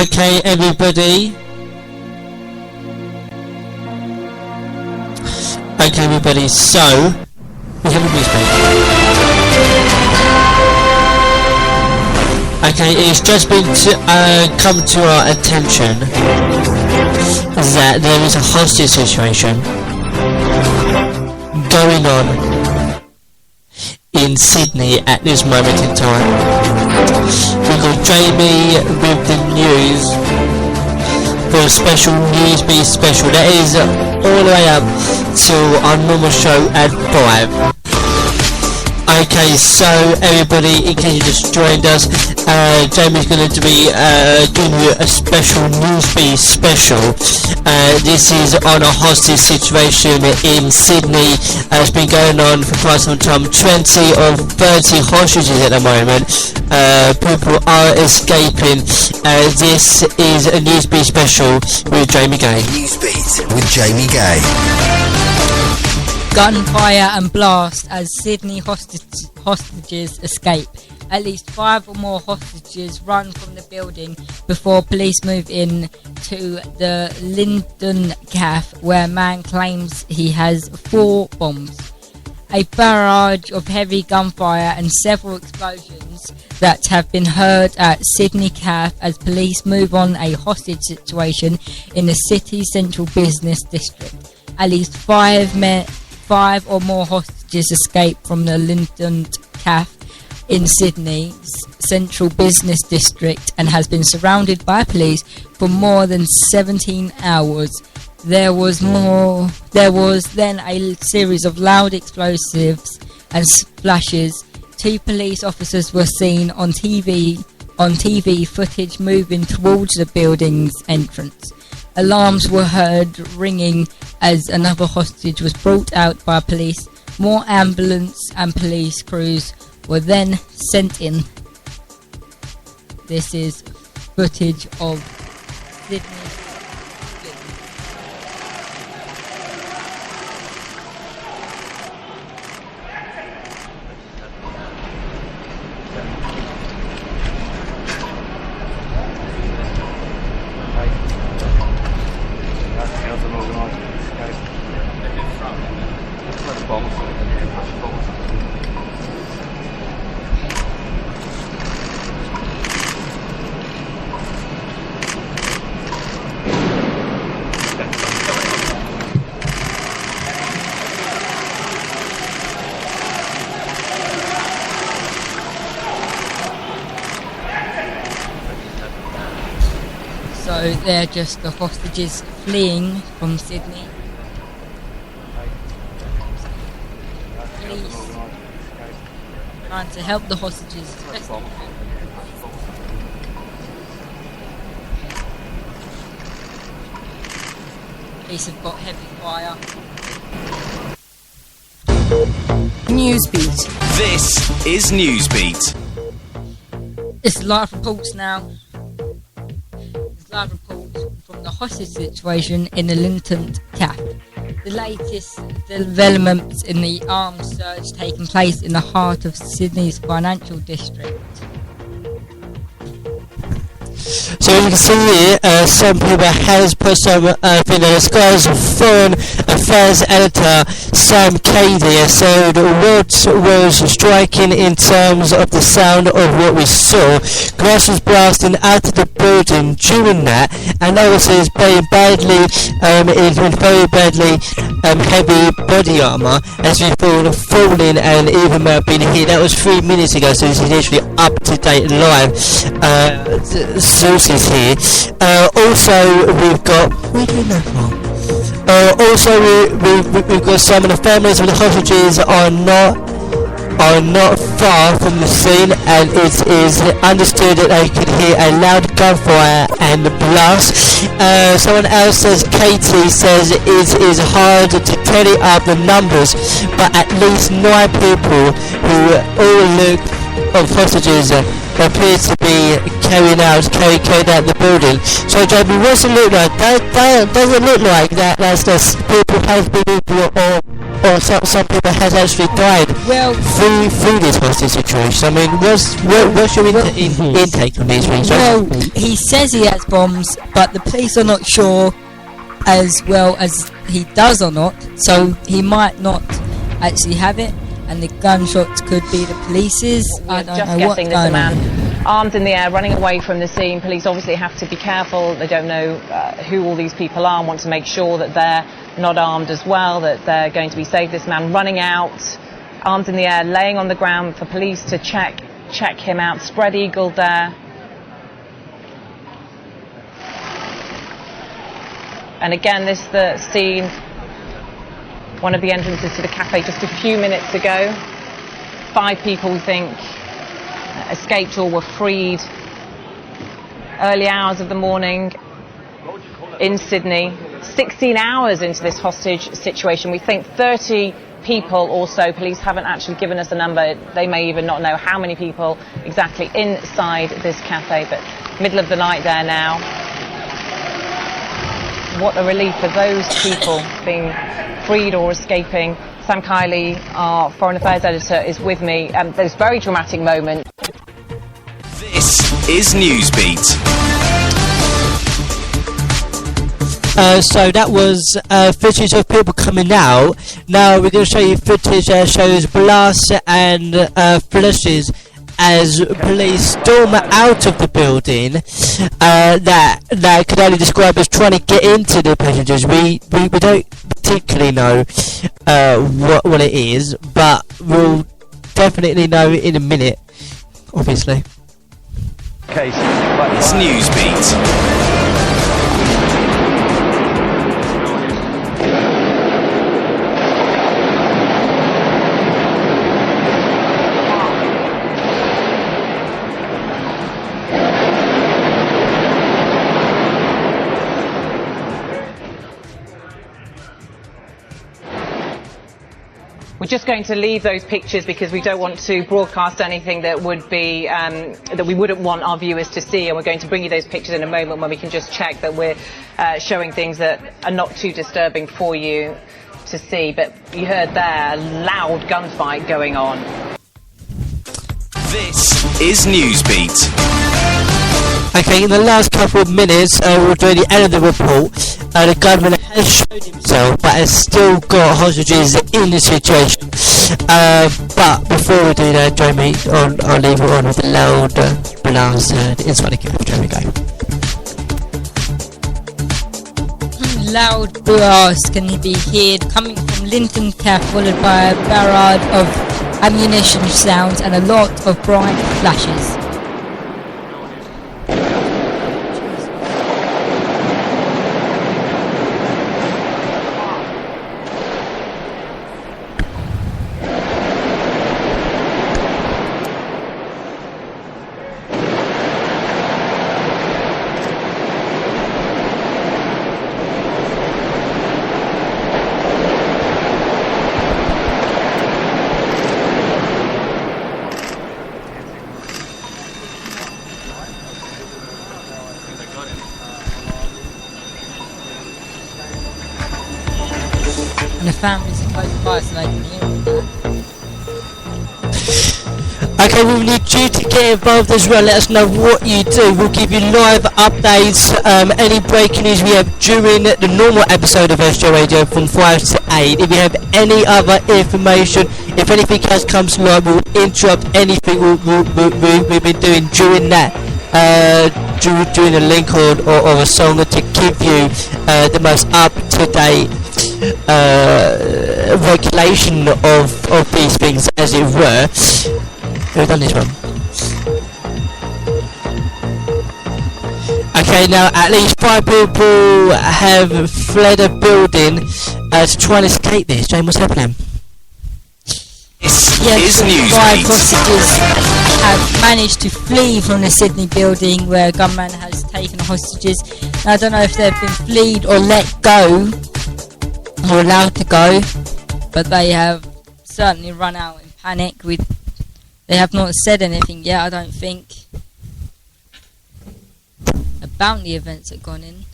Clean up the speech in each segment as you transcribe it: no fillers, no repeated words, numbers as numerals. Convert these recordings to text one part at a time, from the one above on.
Okay, everybody. Okay, everybody. So we have a newspaper. Okay, it's just been come to our attention that there is a hostage situation going on in Sydney at this moment in time. We've got Jamie with the news for a special Newsbeat special that is all the way up till our normal show at 5. Okay, so everybody, in case you just joined us, Jamie's going to be doing you a special Newsbeat special. This is on a hostage situation in Sydney. It's been going on for quite some time. 20 or 30 hostages at the moment. People are escaping. This is a Newsbeat special with Jamie Gay. Newsbeat with Jamie Gay. Gunfire and blast as Sydney hostages escape. At least 5 or more hostages run from the building before police move in to the Linden Cafe, where man claims he has 4 bombs. A barrage of heavy gunfire and several explosions that have been heard at Sydney Cafe as police move on a hostage situation in the city's central business district. At least 5 or more hostages escaped from the Linden Cafe in Sydney's central business district and has been surrounded by police for more than 17 hours. There was then a series of loud explosives and splashes. 2 police officers were seen on TV footage moving towards the building's entrance. Alarms were heard ringing as another hostage was brought out by police. More ambulance and police crews were then sent in. This is footage of Sydney. So they're just the hostages fleeing from Sydney. Police trying to help the hostages as best they can. Police have got heavy fire. Newsbeat. This is Newsbeat. It's live reports now. Live reports from the hostage situation in the Linden Cafe. The latest developments in the armed surge taking place in the heart of Sydney's financial district. So you can see here, some people has put some thing on the skies. Foreign Affairs Editor Sam Cady said what was striking in terms of the sound of what we saw. Glass was blasting out of the building during that, and obviously it's very badly, in very badly heavy body armour as we falling and even being hit. That was 3 minutes ago, so this is literally up to date live. Sources here. Also, we've got. Where do we know from? Also, we've got some of the families of the hostages are not far from the scene, and it is understood that they can hear a loud gunfire and blast. Someone else says, Katie says it is hard to tally up the numbers, but at least 9 people who all look of hostages appear to be carried out the building. So Jamie, what's it look like? That doesn't look like that. That's the people have been or or some people has actually died through this hostage situation. I mean, what's your intake on these things? Well, he says he has bombs, but the police are not sure as well as he does or not, so he might not actually have it, and the gunshots could be the police's. I don't know what's going on. Man armed in the air, running away from the scene. Police obviously have to be careful. They don't know who all these people are and want to make sure that they're not armed as well, that they're going to be safe. This man running out, armed in the air, laying on the ground for police to check him out, spread-eagled there. And again, this is the scene, one of the entrances to the cafe just a few minutes ago. 5 people, we think, escaped or were freed early hours of the morning in Sydney. 16 hours into this hostage situation. We think 30 people or so. Police haven't actually given us a number. They may even not know how many people exactly inside this cafe, but middle of the night there now. What a relief for those people being freed or escaping. Sam Kiley, our Foreign Affairs editor, is with me. This very dramatic moment. This is Newsbeat. So that was footage of people coming out. Now we're going to show you footage that shows blasts and flashes as police storm out of the building that could only describe as trying to get into the passengers. We don't particularly know what it is, but we'll definitely know in a minute, obviously. It's Newsbeat. We're just going to leave those pictures because we don't want to broadcast anything that would be that we wouldn't want our viewers to see, and we're going to bring you those pictures in a moment when we can just check that we're showing things that are not too disturbing for you to see. But you heard there a loud gunfight going on. This is Newsbeat. Okay, in the last couple of minutes, we'll do the end of the report. The gunman has shown himself, but has still got hostages in the situation. But before we do that, Jamie, I'll leave it on with the loud blast inside the cafe. There we go. Loud blast can be heard coming from Linton Cafe, followed by a barrage of ammunition sounds and a lot of bright flashes. And the families are close by, so they can hear it. Okay, we need you to get involved as well. Let us know what you do. We'll give you live updates, any breaking news we have during the normal episode of SJ Radio from 5 to 8. If you have any other information, if anything else comes live, we'll interrupt anything we've been doing during that. During a link or a song to give you the most up-to-date regulation of these things, as it were. Who've done this one? Okay, now at least 5 people have fled a building to try and escape this. Jane, what's happening? Yes, 5 hostages have managed to flee from the Sydney building where a gunman has taken hostages. Now, I don't know if they've been fleed or let go or allowed to go, but they have certainly run out in panic. They have not said anything yet, I don't think, about the events that gone in.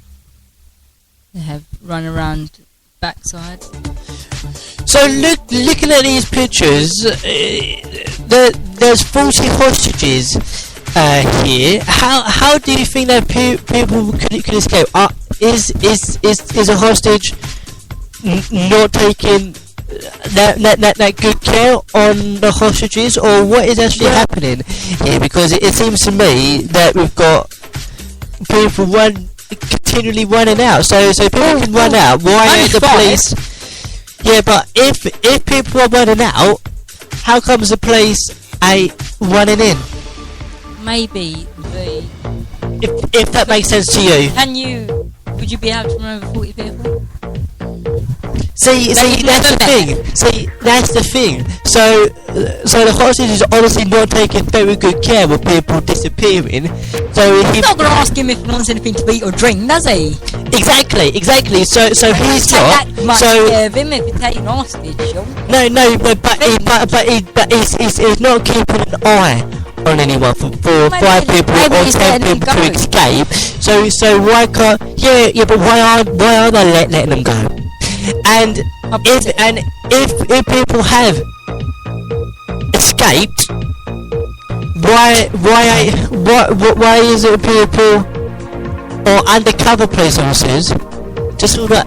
They have run around backside. So looking at these pictures, there's 40 hostages here. How do you think that people could escape? Is a hostage not taking that good care on the hostages, or what is actually happening here? Because it seems to me that we've got people continually running out. So people can run out. Why is the police? Yeah, but if people are running out, how comes the police ain't running in? Maybe if that makes sense to you. Would you be able to remember 40 people? See, that's the thing. That's the thing. So the hostage is obviously not taking very good care of people disappearing. So he's not going to ask him if he wants anything to eat or drink, does he? Exactly. So he's not. That much care of him if he's taking hostage, Sean. No, but he's not keeping an eye on anyone for 5 people or 10 people to escape. So why can't? Yeah, but why are they letting them go? And if people have escaped, why is it people or undercover police officers just sort of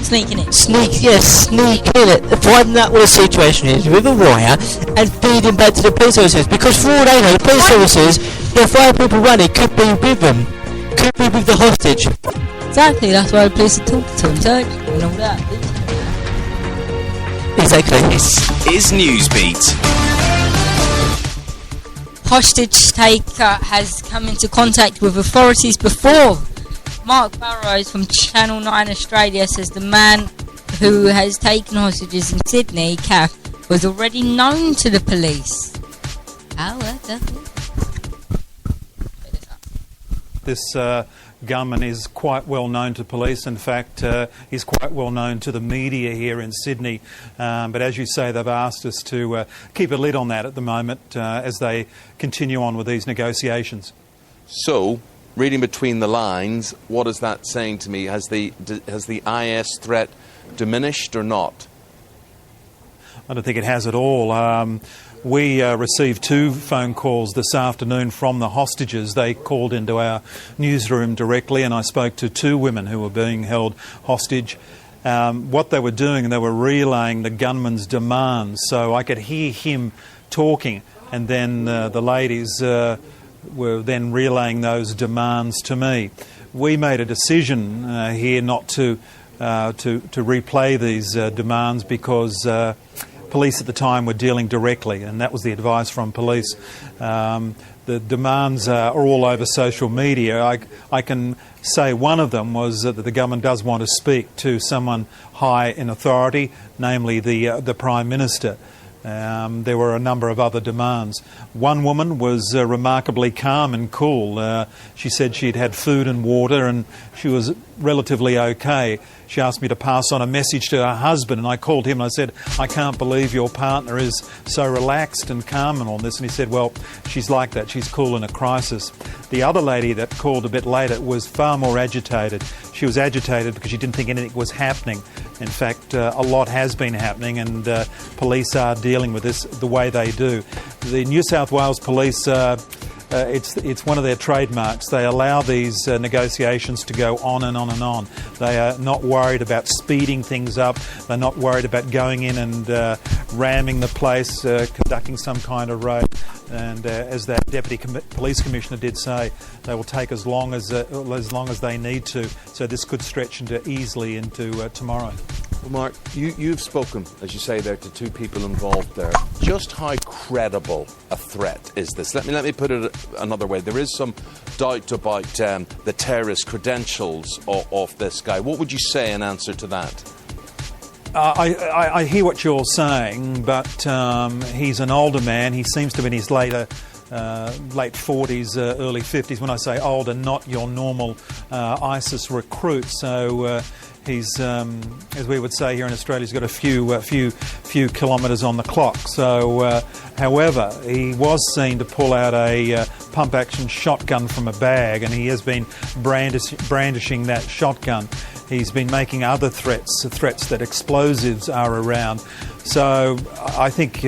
sneaking in? Sneak in it, finding out what the situation is with a wire and feeding back to the police officers, because for all they know, the police officers, the 5 people running could be with them, could be with the hostage. Exactly, that's why the police are talking to him, search and all that. Exactly. This is Newsbeat. Hostage taker has come into contact with authorities before. Mark Burrows from Channel 9 Australia says the man who has taken hostages in Sydney, Kath, was already known to the police. Oh, that's This gunman is quite well known to police. In fact, he's quite well known to the media here in Sydney. But as you say, they've asked us to keep a lid on that at the moment as they continue on with these negotiations. So, reading between the lines, what is that saying to me? Has the IS threat diminished or not? I don't think it has at all. We received 2 phone calls this afternoon from the hostages. They called into our newsroom directly, and I spoke to 2 women who were being held hostage. What they were doing, they were relaying the gunman's demands, so I could hear him talking, and then the ladies were then relaying those demands to me. We made a decision here not to replay these demands because police at the time were dealing directly, and that was the advice from police. The demands are all over social media. I can say one of them was that the government does want to speak to someone high in authority, namely the Prime Minister. There were a number of other demands. One woman was remarkably calm and cool. She said she'd had food and water and she was relatively okay. She asked me to pass on a message to her husband, and I called him and I said, I can't believe your partner is so relaxed and calm and all this. And he said, well, she's like that. She's cool in a crisis. The other lady that called a bit later was far more agitated. She was agitated because she didn't think anything was happening. In fact, a lot has been happening, and police are dealing with this the way they do. The New South Wales Police, it's one of their trademarks. They allow these negotiations to go on and on and on. They are not worried about speeding things up. They're not worried about going in and ramming the place, conducting some kind of raid. And as that Deputy Police Commissioner did say, they will take as long as they need to. So this could stretch easily into tomorrow. Well, Mark, you've spoken, as you say there, to 2 people involved there. Just how credible a threat is this? Let me put it another way. There is some doubt about the terrorist credentials of this guy. What would you say in answer to that? I hear what you're saying, but he's an older man. He seems to be in his late 40s, early 50s. When I say older, not your normal ISIS recruit. So he's, as we would say here in Australia, he's got a few kilometres on the clock. So, however, he was seen to pull out a pump-action shotgun from a bag, and he has been brandishing that shotgun. He's been making other threats that explosives are around. So I think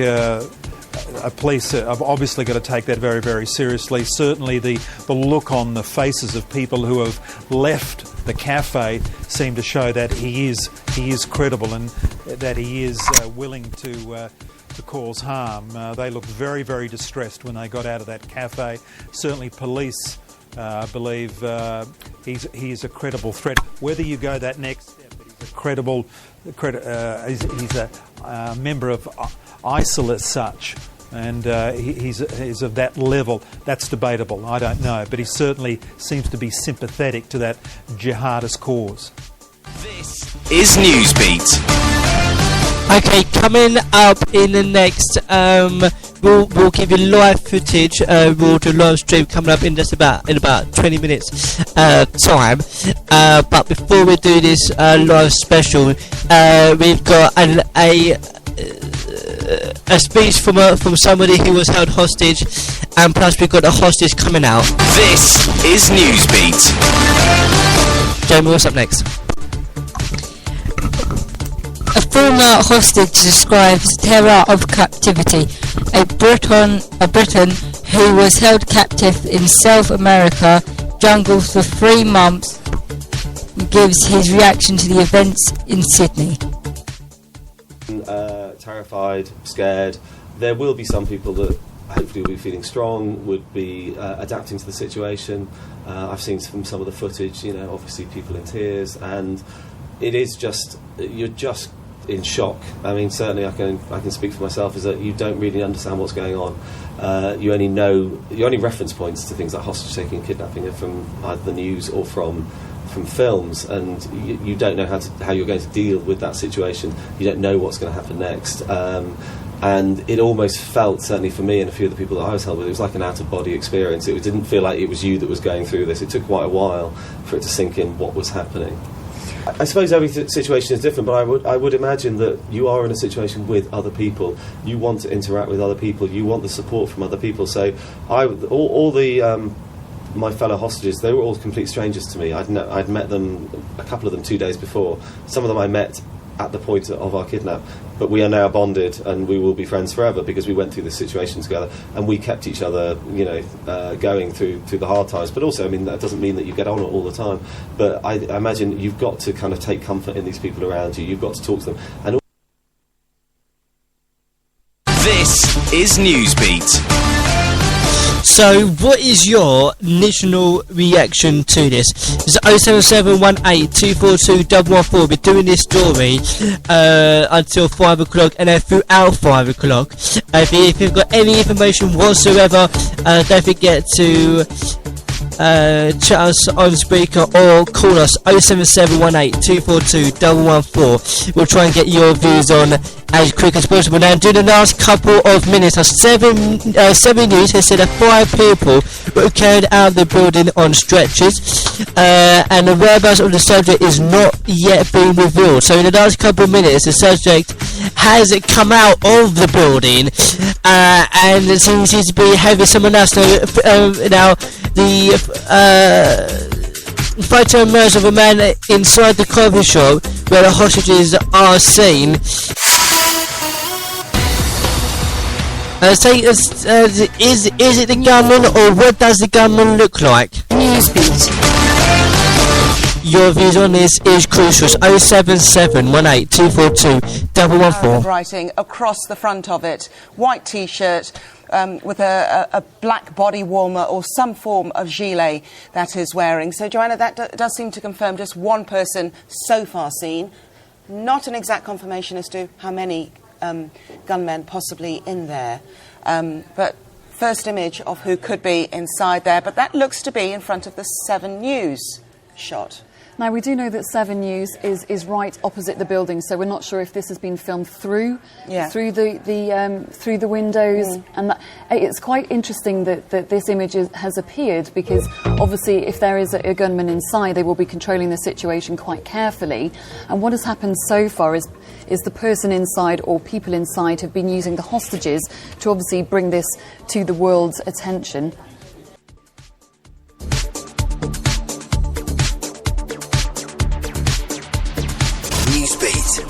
police have obviously got to take that very, very seriously. Certainly the look on the faces of people who have left the cafe seem to show that he is credible and that he is willing to cause harm. They looked very, very distressed when they got out of that cafe. Certainly police believe he's a credible threat. Whether you go that next step, but he's a credible, he's a member of ISIL as such, and he's of that level. That's debatable. I don't know, but he certainly seems to be sympathetic to that jihadist cause. This is Newsbeat. Okay, coming up in the next, we'll give you live footage. We'll do live stream coming up in about 20 minutes time. But before we do this live special, we've got a speech from somebody who was held hostage, and plus we've got a hostage coming out. This is Newsbeat. Jamie, what's up next? A former hostage describes terror of captivity. A Briton who was held captive in South America jungles for 3 months gives his reaction to the events in Sydney. Terrified, scared. There will be some people that hopefully will be feeling strong, would be adapting to the situation. I've seen from some of the footage, obviously people in tears, and it is just, you're just in shock. I mean, certainly I can speak for myself, is that you don't really understand what's going on. You only reference points to things like hostage taking and kidnapping are from either the news or from films, and you don't know how you're going to deal with that situation. You don't know what's going to happen next. And it almost felt, certainly for me and a few of the people that I was held with, it was like an out-of-body experience. It didn't feel like it was you that was going through this. It took quite a while for it to sink in what was happening. I suppose every situation is different, but I would imagine that you are in a situation with other people. You want to interact with other people. You want the support from other people. So my fellow hostages, they were all complete strangers to me. I'd met them, a couple of them 2 days before. Some of them I met at the point of our kidnap, but we are now bonded and we will be friends forever because we went through this situation together and we kept each other, going through the hard times. But also, I mean, that doesn't mean that you get on all the time. But I imagine you've got to kind of take comfort in these people around you. You've got to talk to them. And this is Newsbeat. So, what is your initial reaction to this? It's 07718242114. We're doing this story until 5 o'clock and then throughout 5 o'clock. If you've got any information whatsoever, don't forget to chat us on Spreaker or call us 07718242114. We'll try and get your views on as quick as possible. Now, during the last couple of minutes, 7 News has said that 5 people were carried out of the building on stretchers, and the whereabouts of the subject is not yet being revealed. So in the last couple of minutes, the subject has come out of the building, and it seems to be having someone else. Now the photo emerged of a man inside the coffee shop where the hostages are seen. Is it the gunman, or what does the gunman look like? Newsbeat. Your views on this is crucial. 07718242114. Writing across the front of it, white T-shirt with a black body warmer or some form of gilet that is wearing. So, Joanna, that does seem to confirm just one person so far seen. Not an exact confirmation as to how many gunmen possibly in there, but first image of who could be inside there. But that looks to be in front of the 7 News shot. Now, we do know that 7 News is right opposite the building, so we're not sure if this has been filmed through the windows. And it's quite interesting that this image has appeared, because obviously if there is a gunman inside, they will be controlling the situation quite carefully. And what has happened so far is the person inside, or people inside, have been using the hostages to obviously bring this to the world's attention.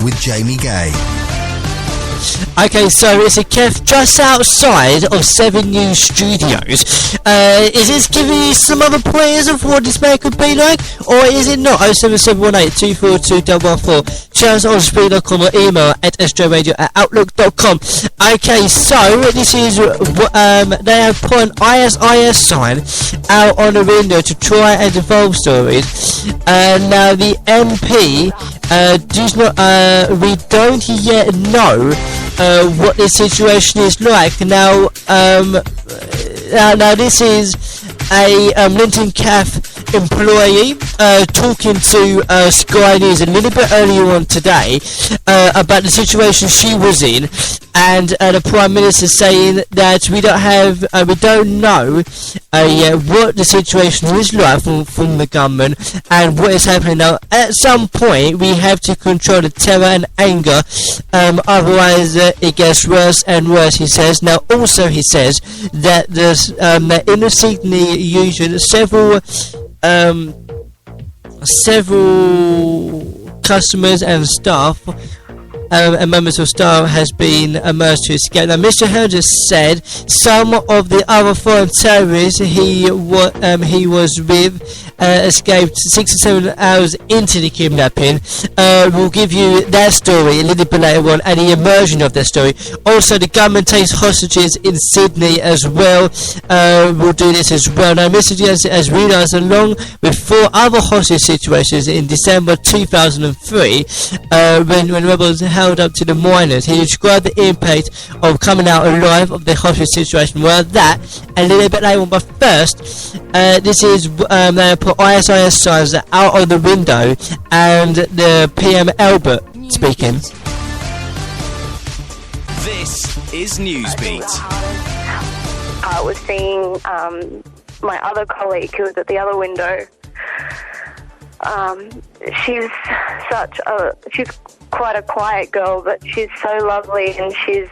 with Jamie Gay. Okay, so it's a Kev just outside of 7 News Studios. Is this giving you some other pointers of what this man could be like, or is it not? 07718 242 Share us on Spreaker.com or email at sjradio@outlook.com. Okay, so this is they have put an ISIS sign out on the window to try and evolve stories. Now the MP does not. We don't yet know what the situation is like. Now this is a Linton Caff employee talking to Sky News a little bit earlier on today about the situation she was in, and the Prime Minister saying that we don't know what the situation is like from the government and what is happening. Now, at some point, we have to control the terror and anger, otherwise it gets worse and worse, he says. Now, also, he says that there's in the Sydney Union, several customers and staff and members of staff has been emerged to escape. Now, Mr. Hodges said some of the other foreign terrorists he was with escaped 6 or 7 hours into the kidnapping. We'll give you that story a little bit later on and the immersion of that story. Also, the government takes hostages in Sydney as well. We'll do this as well. Now, Mr. Hodges has realised, along with 4 other hostage situations in December 2003, when rebels held up to the miners, he described the impact of coming out alive of the hostage situation. Well, that a little bit later on, but first, this is they put ISIS signs out on the window, and the PM Albert speaking. This is Newsbeat. I was seeing my other colleague who was at the other window. She's quite a quiet girl, but she's so lovely, and she's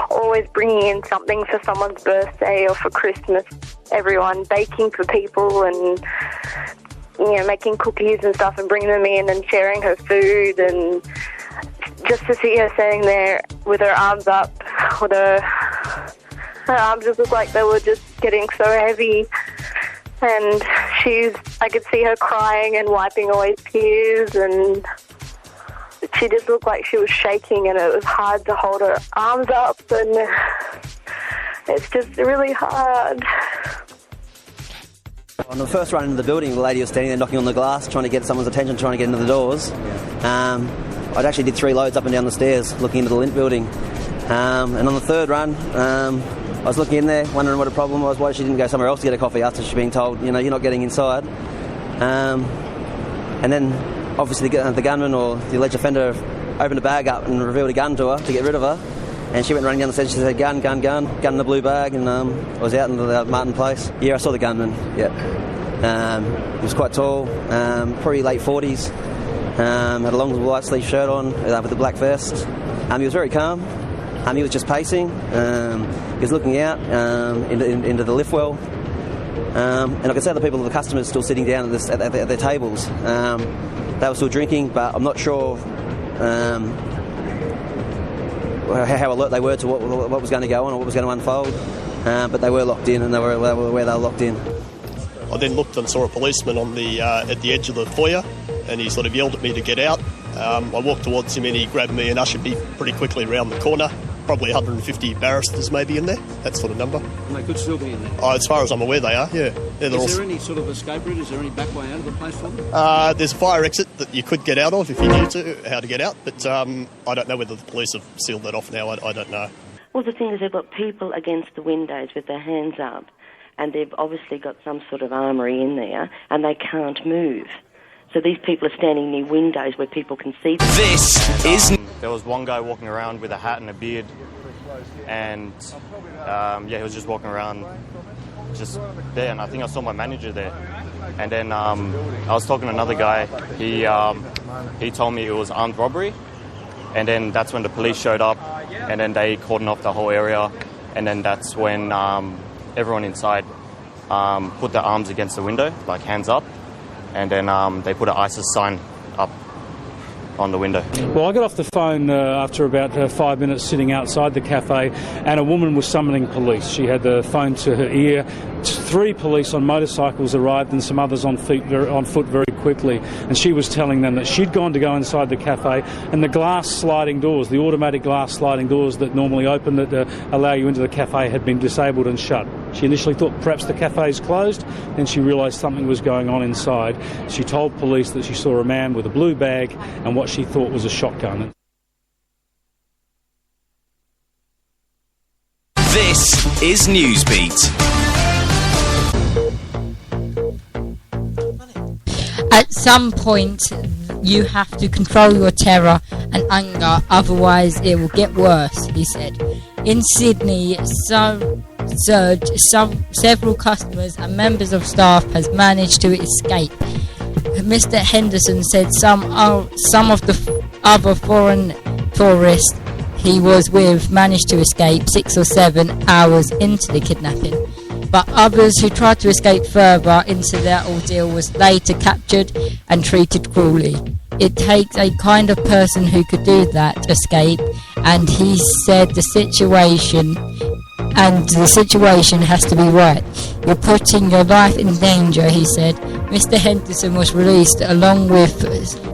always bringing in something for someone's birthday or for Christmas. Everyone baking for people and, you know, making cookies and stuff and bringing them in and sharing her food, and just to see her standing there with her arms up, with her arms just looked like they were just getting so heavy. And I could see her crying and wiping away tears, and she just looked like she was shaking, and it was hard to hold her arms up, and it's just really hard. On the first run into the building, the lady was standing there knocking on the glass, trying to get someone's attention, trying to get into the doors. I actually did 3 loads up and down the stairs, looking into the Lint building. And on the third run, I was looking in there, wondering what the problem was, why she didn't go somewhere else to get a coffee after she'd been told, you know, you're not getting inside. And then, obviously, the gunman or the alleged offender opened a bag up and revealed a gun to her to get rid of her. And she went running down the stairs, she said, gun in the blue bag, and I was out in the Martin Place. Yeah, I saw the gunman, yeah. He was quite tall, probably late 40s, had a long white sleeve shirt on with a black vest. He was very calm. He was just pacing. He was looking out into the lift well. And I could see the people, the customers, still sitting down at their tables. They were still drinking, but I'm not sure how alert they were to what was going to go on or what was going to unfold. But they were locked in, and they were where they were locked in. I then looked and saw a policeman on the at the edge of the foyer, and he sort of yelled at me to get out. I walked towards him, and he grabbed me and ushered me pretty quickly around the corner. Probably 150 barristers maybe in there, that sort of number. And they could still be in there? As far as I'm aware, they are, yeah. Is there any sort of escape route? Is there any back way out of the place for them? There's a fire exit that you could get out of if you knew how to get out, but I don't know whether the police have sealed that off now. I don't know. Well, the thing is, they've got people against the windows with their hands up, and they've obviously got some sort of armoury in there, and they can't move. So these people are standing near windows where people can see them. This is... There was one guy walking around with a hat and a beard, and he was just walking around just there, and I think I saw my manager there. And then I was talking to another guy. He told me it was armed robbery, and then that's when the police showed up, and then they cordoned off the whole area, and then that's when everyone inside put their arms against the window, like hands up, and then they put an ISIS sign up. on the window. Well, I got off the phone after about 5 minutes sitting outside the cafe, and a woman was summoning police. She had the phone to her ear. 3 police on motorcycles arrived and some others on foot very quickly, and she was telling them that she'd gone to go inside the cafe, and the glass sliding doors, the automatic glass sliding doors that normally open that allow you into the cafe, had been disabled and shut. She initially thought perhaps the cafe's closed, then she realised something was going on inside. She told police that she saw a man with a blue bag and what she thought was a shotgun. This is Newsbeat. At some point, you have to control your terror and anger, otherwise it will get worse, he said. In Sydney, several customers and members of staff has managed to escape. Mr. Henderson said some of the other foreign tourists he was with managed to escape 6 or 7 hours into the kidnapping, but others who tried to escape further into their ordeal was later captured and treated cruelly. It takes a kind of person who could do that escape, and he said the situation has to be right. You're putting your life in danger, he said. Mr. Henderson was released along with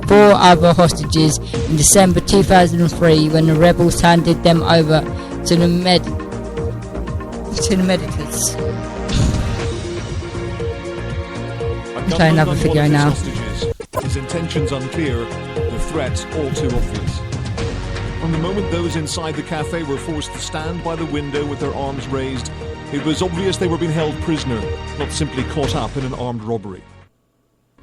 4 other hostages in December 2003 when the rebels handed them over to the medicals. I'm trying another video now. His intentions unclear, the threat all too obvious. From the moment those inside the cafe were forced to stand by the window with their arms raised, it was obvious they were being held prisoner, not simply caught up in an armed robbery.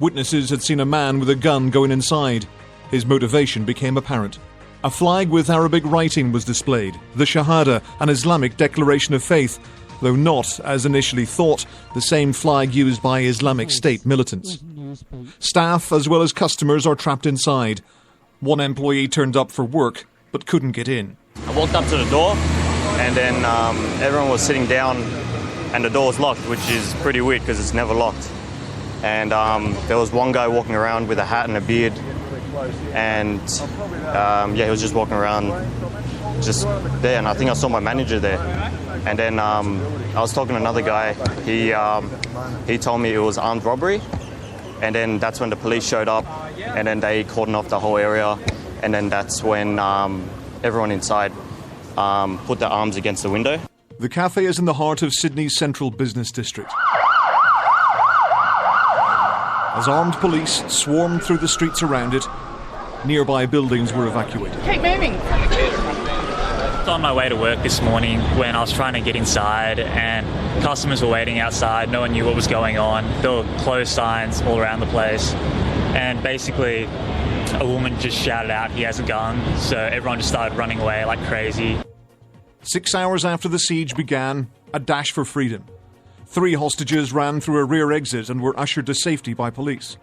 Witnesses had seen a man with a gun going inside. His motivation became apparent. A flag with Arabic writing was displayed, the Shahada, an Islamic declaration of faith, though not, as initially thought, the same flag used by Islamic State militants. Staff as well as customers are trapped inside. One employee turned up for work but couldn't get in. I walked up to the door and then everyone was sitting down and the door was locked, which is pretty weird because it's never locked. And there was one guy walking around with a hat and a beard, and he was just walking around just there, and I think I saw my manager there. And then I was talking to another guy. He told me it was armed robbery, and then that's when the police showed up, and then they cordoned off the whole area, and then that's when everyone inside put their arms against the window. The cafe is in the heart of Sydney's central business district. As armed police swarmed through the streets around it, nearby buildings were evacuated. Keep moving. On my way to work this morning when I was trying to get inside and customers were waiting outside, no one knew what was going on. There were closed signs all around the place, and basically a woman just shouted out, "He has a gun," so everyone just started running away like crazy. 6 hours after the siege began, a dash for freedom. 3 hostages ran through a rear exit and were ushered to safety by police.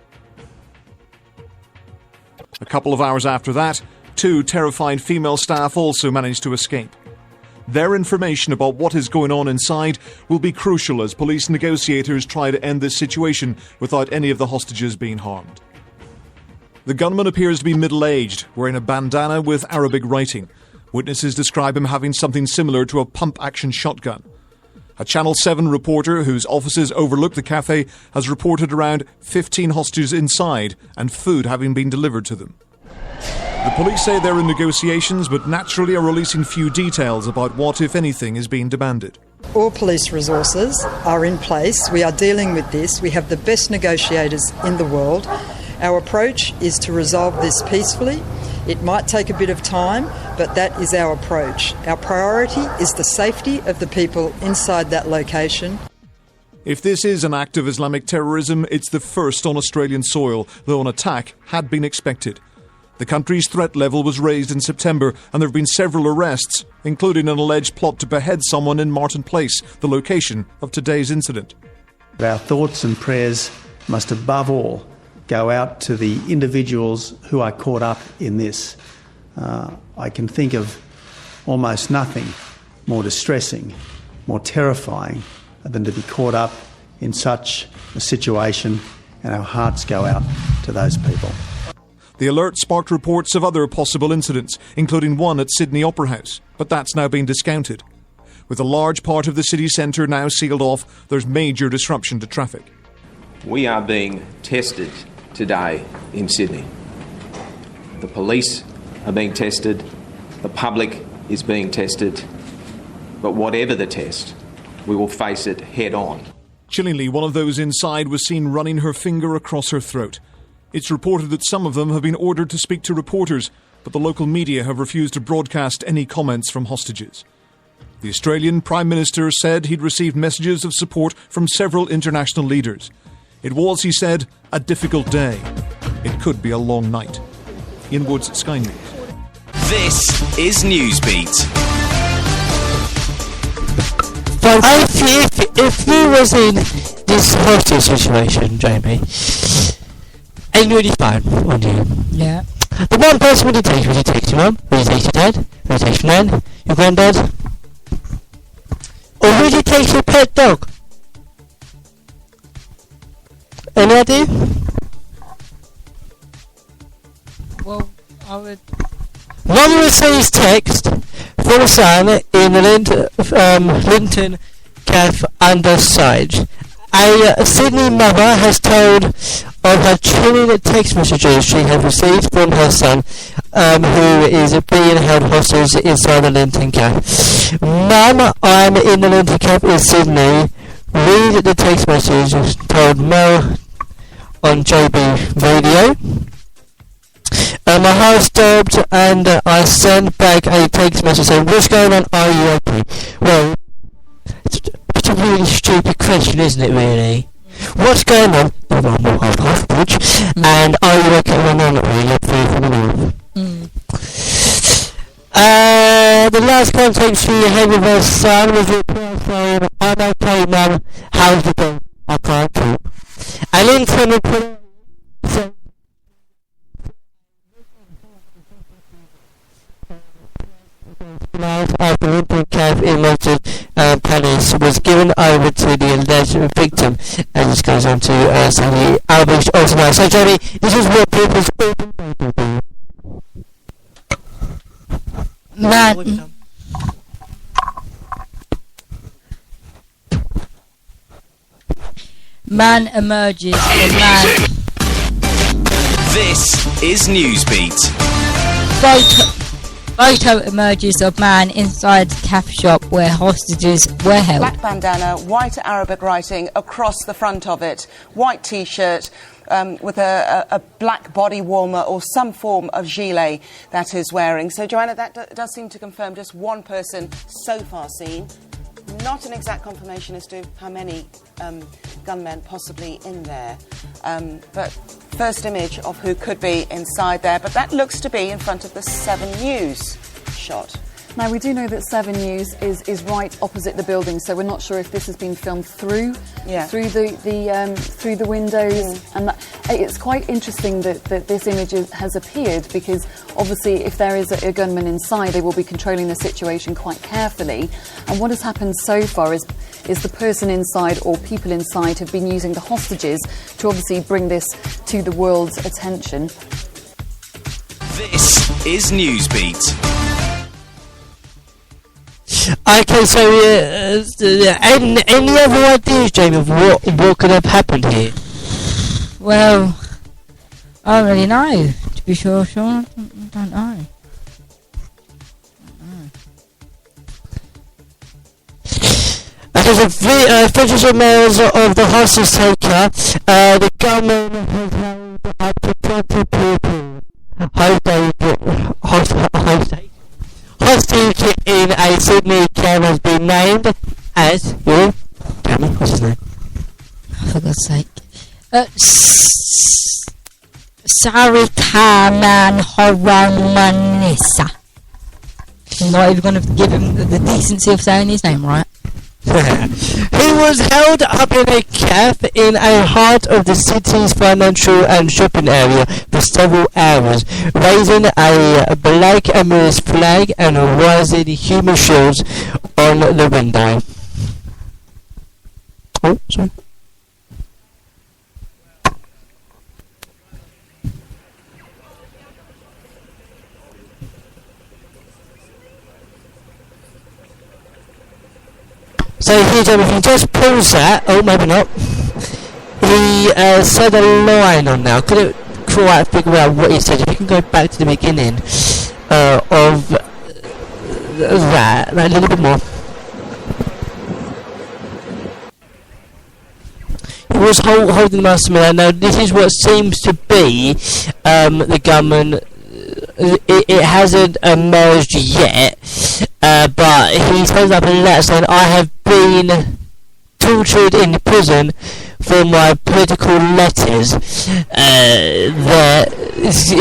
A couple of hours after that, 2 terrified female staff also managed to escape. Their information about what is going on inside will be crucial as police negotiators try to end this situation without any of the hostages being harmed. The gunman appears to be middle-aged, wearing a bandana with Arabic writing. Witnesses describe him having something similar to a pump-action shotgun. A Channel 7 reporter whose offices overlook the cafe has reported around 15 hostages inside and food having been delivered to them. The police say they're in negotiations, but naturally are releasing few details about what, if anything, is being demanded. All police resources are in place. We are dealing with this. We have the best negotiators in the world. Our approach is to resolve this peacefully. It might take a bit of time, but that is our approach. Our priority is the safety of the people inside that location. If this is an act of Islamic terrorism, it's the first on Australian soil, though an attack had been expected. The country's threat level was raised in September, and there have been several arrests, including an alleged plot to behead someone in Martin Place, the location of today's incident. Our thoughts and prayers must above all go out to the individuals who are caught up in this. I can think of almost nothing more distressing, more terrifying than to be caught up in such a situation, and our hearts go out to those people. The alert sparked reports of other possible incidents, including one at Sydney Opera House, but that's now been discounted. With a large part of the city centre now sealed off, there's major disruption to traffic. We are being tested today in Sydney. The police are being tested, the public is being tested, but whatever the test, we will face it head on. Chillingly, one of those inside was seen running her finger across her throat. It's reported that some of them have been ordered to speak to reporters, but the local media have refused to broadcast any comments from hostages. The Australian Prime Minister said he'd received messages of support from several international leaders. It was, he said, a difficult day. It could be a long night. Ian Woods, Sky News. This is Newsbeat. But if you was in this hostage situation, Jamie, and you had your phone on you, Yeah. the one person would you take? Would you take your mum? Would you take your dad? Would you take your nan? Your granddad? Or would you take your pet dog? Any idea? Well, I would. Mum receives text from a son in the Linton Cafe Underside. A Sydney mother has told of her chilling text messages she has received from her son, who is being held hostage inside the Linton Cafe. Mum, I'm in the Linton Cafe in Sydney. Read the text message, told Mel on JB Radio. My heart stopped and I sent back a text message saying, what's going on, are you okay? Well, it's a really stupid question, isn't it, really? What's going on? The one more hostage. And are you okay? Well, no, not really. The last contact she had with her son was reply saying, I'm okay, Mum. How's the day? I can't talk. And Linton replied saying, after Linton Cafe in Milton Palace was given over to the alleged victim, and this goes on to Sally Albert also now. So Jamie, this is what people's Man emerges from man. This is Newsbeat. Photo emerges of man inside cafe shop where hostages were held. Black bandana, white Arabic writing across the front of it, white T-shirt with a black body warmer or some form of gilet that is wearing. So, Joanna, that does seem to confirm just one person so far seen. Not an exact confirmation as to how many gunmen possibly in there. But first image of who could be inside there. But that looks to be in front of the 7 News shot. Now, we do know that 7 News is right opposite the building, so we're not sure if this has been filmed through the windows. And it's quite interesting that this image has appeared, because obviously if there is a gunman inside, they will be controlling the situation quite carefully. And what has happened so far is the person inside or people inside have been using the hostages to obviously bring this to the world's attention. This is Newsbeat. Okay, so any other ideas, Jamie, of what could have happened here? Well, I don't really know, to be sure, Sean. I don't know. Because the footage emerged of the hostage taker, the government has held up to 20 people hostage in a Sydney camp has been named as tell me, what's his name? For God's sake. Sarikaman Horomanisa. I'm not even going to give him the decency of saying his name right. He was held up in a cafe in a heart of the city's financial and shopping area for several hours, raising a black Emirates flag and rising human shields on the window. Oh, sorry. So here, Jamie, if you just pause that. Oh, maybe not. He said a line on now. Couldn't quite figure out what he said. If you can go back to the beginning of that a little bit more. He was holding the master mirror. Now, this is what seems to be the gunman. It hasn't emerged yet, but he's held up a letter saying, "I have been tortured in prison for my political letters." This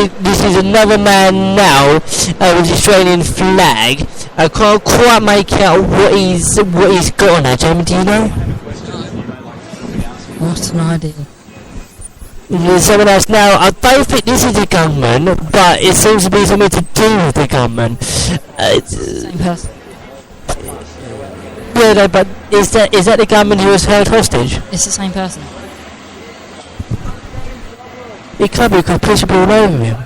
is another man now with the Australian flag. I can't quite make out what he's got on there. Jamie, do you know? What's an idea? There's someone else now. I don't think this is a gunman, but it seems to be something to do with the gunman. Same person. Yeah, no, but is that the gunman who was held hostage? It's the same person. It can't be because police will be all over him.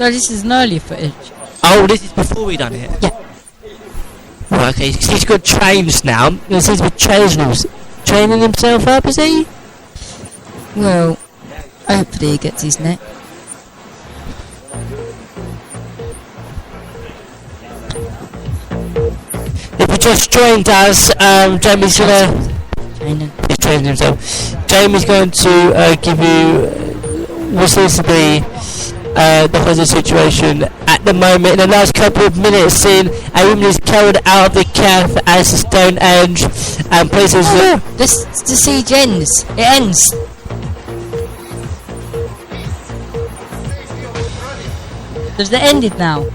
No, this is an earlier footage. Oh, this is before we done it? Yeah. Well, okay, he's got chains now. He seems to be training himself up, is he? Well, hopefully he gets his neck. If you just joined us, Jamie's gonna... He's training himself. Jamie's going to give you what seems to be the hostage situation at the moment. In the last couple of minutes, seeing a woman is carried out of the cafe as the stone edge and places... the siege ends. It ends. Does it ended now?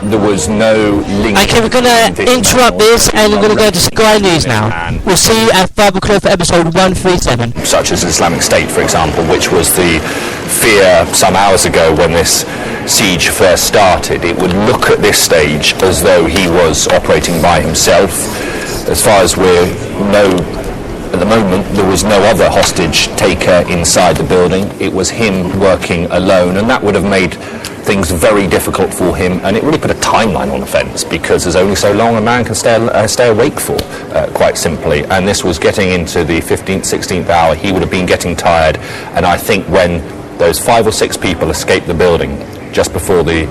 There was no link. Okay, we're going to interrupt this and we're going to go to Sky News now. We'll see you at 5 o'clock for episode 137. Such as Islamic State, for example, which was the fear some hours ago when this siege first started. It would look at this stage as though he was operating by himself. As far as we know, at the moment, there was no other hostage taker inside the building. It was him working alone, and that would have made things very difficult for him, and it really put a timeline on offence because there's only so long a man can stay awake for, quite simply. And this was getting into the 15th, 16th hour. He would have been getting tired, and I think when those 5 or 6 people escaped the building just before the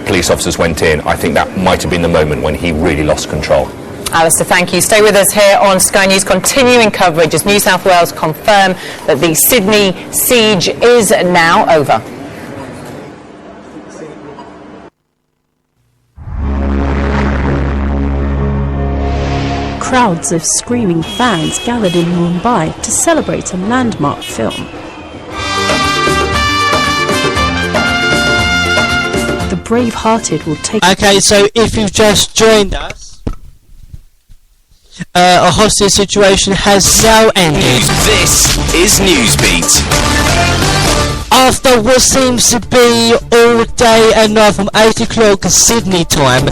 police officers went in, I think that might have been the moment when he really lost control. Alistair, thank you. Stay with us here on Sky News, continuing coverage as New South Wales confirm that the Sydney siege is now over. Crowds of screaming fans gathered in Mumbai to celebrate a landmark film. The brave-hearted will take... Okay, so if you've just joined us, a hostage situation has now ended. This is Newsbeat. After what seems to be all day and night from 8 o'clock Sydney time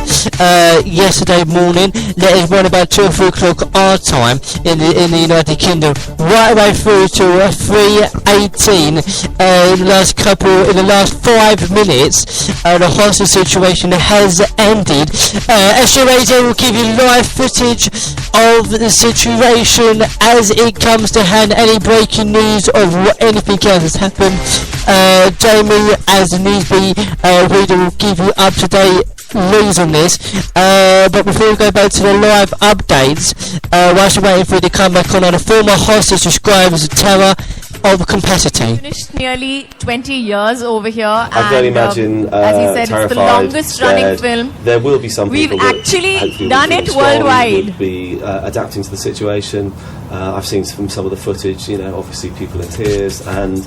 yesterday morning, let us run about 2 or 3 o'clock our time in the United Kingdom, right away through to 3:18 in the last 5 minutes, the hostage situation has ended. SUAJ will give you live footage of the situation as it comes to hand, any breaking news of what anything else has happened. Jamie, as the Newsbeat reader, will give you up-to-date news on this. But before we go back to the live updates, whilst we're waiting for it to come back on, the former hostage described as a terror of capacity. Finished nearly 20 years over here. I can only imagine, as he said, terrified, it's the longest running film. There will be some people We've actually done it worldwide. worldwide. Would be adapting to the situation. I've seen from some of the footage, obviously people in tears, and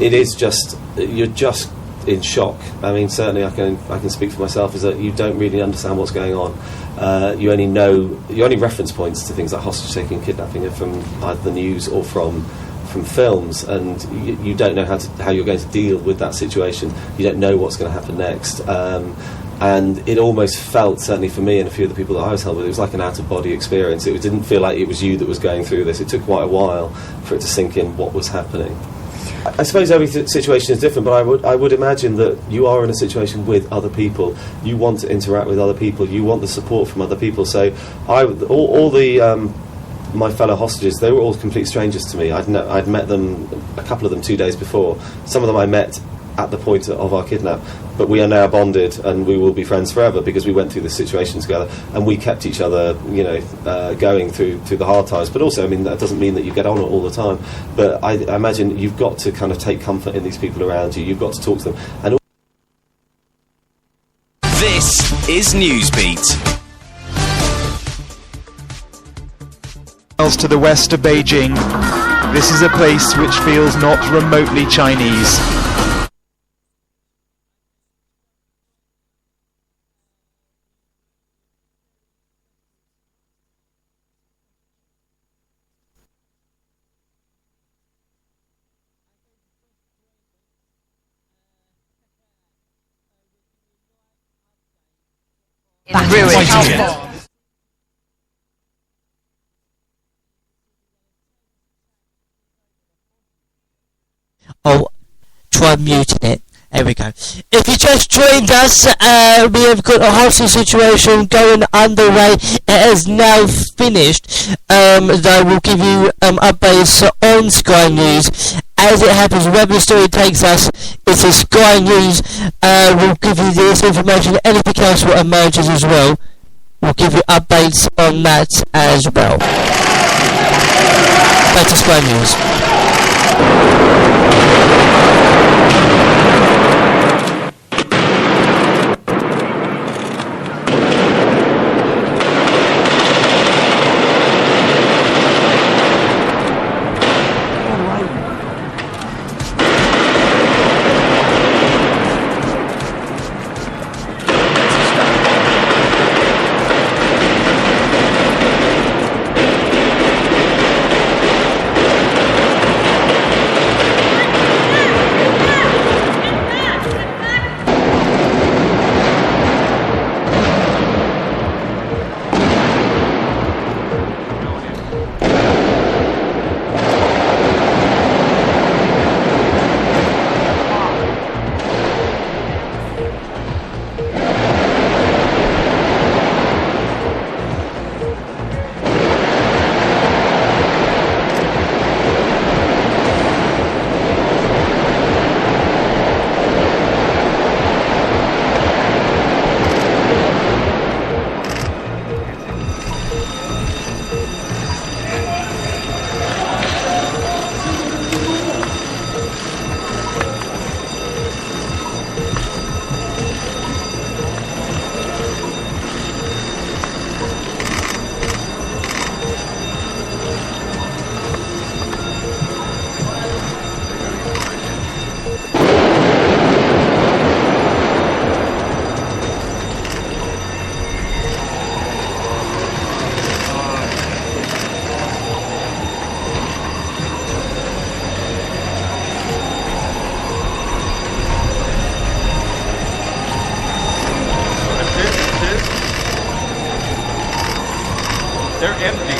it is just, you're just in shock. I mean, certainly I can speak for myself, is that you don't really understand what's going on. You only reference points to things like hostage taking, kidnapping from either the news or from films, and you don't know how you're going to deal with that situation. You don't know what's going to happen next. And it almost felt, certainly for me and a few of the people that I was held with, it was like an out-of-body experience. It didn't feel like it was you that was going through this. It took quite a while for it to sink in what was happening. I suppose every situation is different, but I would imagine that you are in a situation with other people. You want to interact with other people. You want the support from other people. So my fellow hostages, they were all complete strangers to me. I'd met them, a couple of them 2 days before. Some of them I met at the point of our kidnap, but we are now bonded and we will be friends forever because we went through this situation together and we kept each other, going through the hard times. But also, I mean, that doesn't mean that you get on all the time. But I imagine you've got to kind of take comfort in these people around you. You've got to talk to them. And this is Newsbeat. Miles to the west of Beijing, this is a place which feels not remotely Chinese. Oh, try muting it. There we go. If you just joined us, we have got a hostage situation going underway. It has now finished. They will give you updates on Sky News. As it happens, wherever the story takes us, it's a Sky News. We'll give you this information. Anything else that emerges as well, we'll give you updates on that as well. Back to Sky News.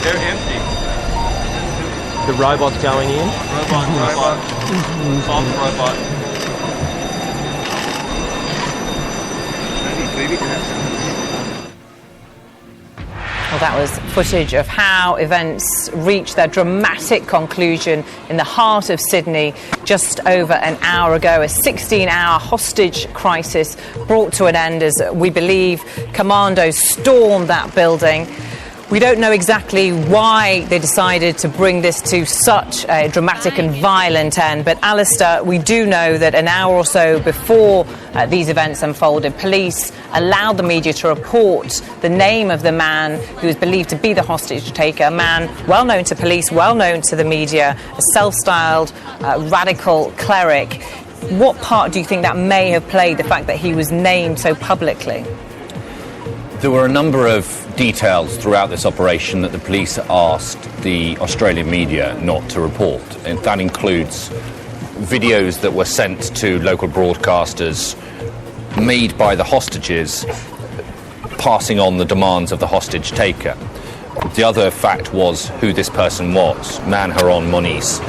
They're empty. The robot's going in? Robot. Soft robot. Well, that was footage of how events reached their dramatic conclusion in the heart of Sydney just over an hour ago. A 16-hour hostage crisis brought to an end as we believe commandos stormed that building. We don't know exactly why they decided to bring this to such a dramatic and violent end, but Alistair, we do know that an hour or so before these events unfolded, police allowed the media to report the name of the man who is believed to be the hostage taker, a man well known to police, well known to the media, a self-styled radical cleric. What part do you think that may have played, the fact that he was named so publicly? There were a number of details throughout this operation that the police asked the Australian media not to report. And that includes videos that were sent to local broadcasters made by the hostages passing on the demands of the hostage taker. The other fact was who this person was, Man Haron Moniz,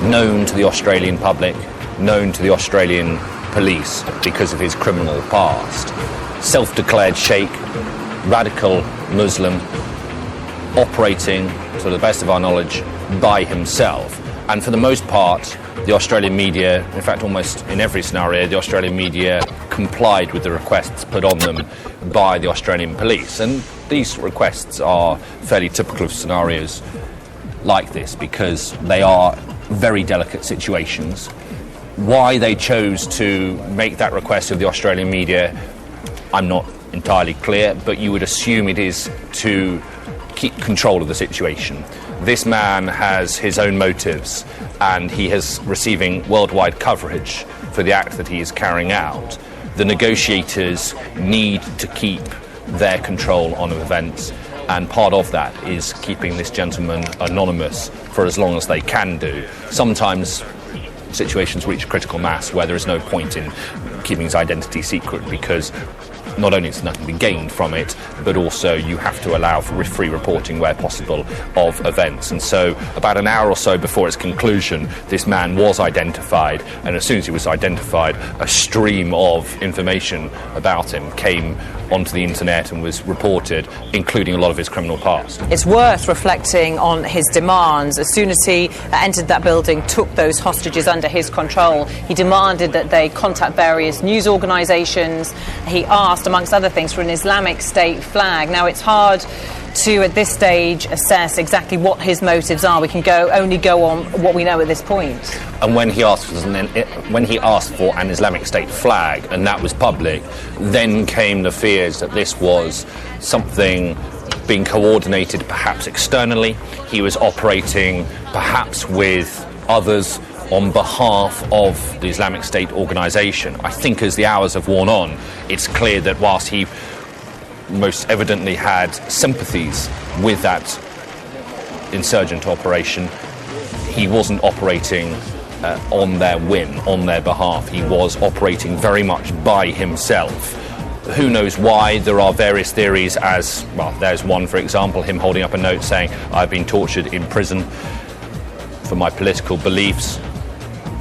known to the Australian public, known to the Australian police because of his criminal past. Self-declared sheikh, radical Muslim, operating, to the best of our knowledge, by himself. And for the most part, the Australian media, in fact almost in every scenario, the Australian media complied with the requests put on them by the Australian police. And these requests are fairly typical of scenarios like this because they are very delicate situations. Why they chose to make that request of the Australian media, I'm not entirely clear, but you would assume it is to keep control of the situation. This man has his own motives and he is receiving worldwide coverage for the act that he is carrying out. The negotiators need to keep their control on events, and part of that is keeping this gentleman anonymous for as long as they can do. Sometimes situations reach critical mass where there is no point in keeping his identity secret because not only is nothing to be gained from it, but also you have to allow for free reporting where possible of events. And so about an hour or so before its conclusion, this man was identified, and as soon as he was identified, a stream of information about him came onto the internet and was reported, including a lot of his criminal past. It's worth reflecting on his demands. As soon as he entered that building, took those hostages under his control, he demanded that they contact various news organisations. He asked, amongst other things, for an Islamic State flag. Now, it's hard to, at this stage, assess exactly what his motives are. We can only go on what we know at this point. And when he asked for an Islamic State flag, and that was public, then came the fears that this was something being coordinated perhaps externally. He was operating perhaps with others on behalf of the Islamic State organisation. I think as the hours have worn on, it's clear that whilst he most evidently had sympathies with that insurgent operation, he wasn't operating on their whim, on their behalf. He was operating very much by himself. Who knows why? There are various theories as, well, there's one, for example, him holding up a note saying, "I've been tortured in prison for my political beliefs."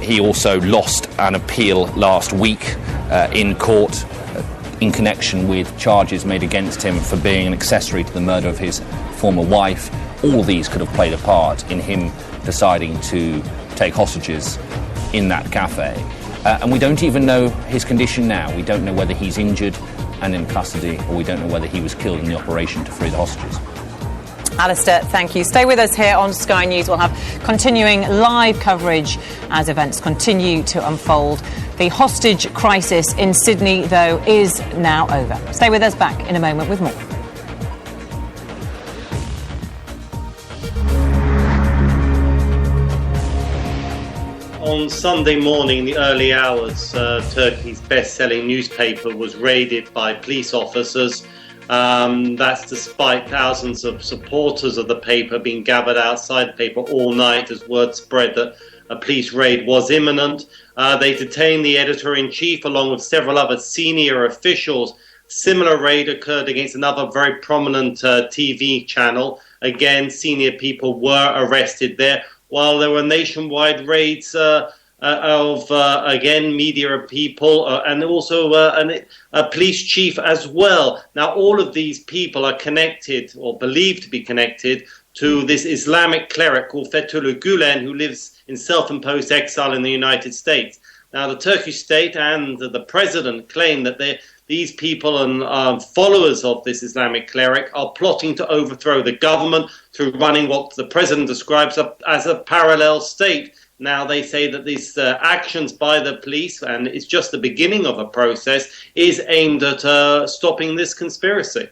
He also lost an appeal last week in court in connection with charges made against him for being an accessory to the murder of his former wife. All these could have played a part in him deciding to take hostages in that cafe. And we don't even know his condition now. We don't know whether he's injured and in custody, or we don't know whether he was killed in the operation to free the hostages. Alistair, thank you. Stay with us here on Sky News. We'll have continuing live coverage as events continue to unfold. The hostage crisis in Sydney, though, is now over. Stay with us, back in a moment with more. On Sunday morning, in the early hours, Turkey's best-selling newspaper was raided by police officers. That's despite thousands of supporters of the paper being gathered outside the paper all night as word spread that a police raid was imminent. They detained the editor-in-chief along with several other senior officials. Similar raid occurred against another very prominent TV channel. Again, senior people were arrested there, while there were nationwide raids of, again, media people and also a police chief as well. Now, all of these people are connected, or believed to be connected, to this Islamic cleric called Fethullah Gulen, who lives in self-imposed exile in the United States. Now, the Turkish state and the president claim that these people and followers of this Islamic cleric are plotting to overthrow the government through running what the president describes as a parallel state. Now, they say that these actions by the police, and it's just the beginning of a process, is aimed at stopping this conspiracy.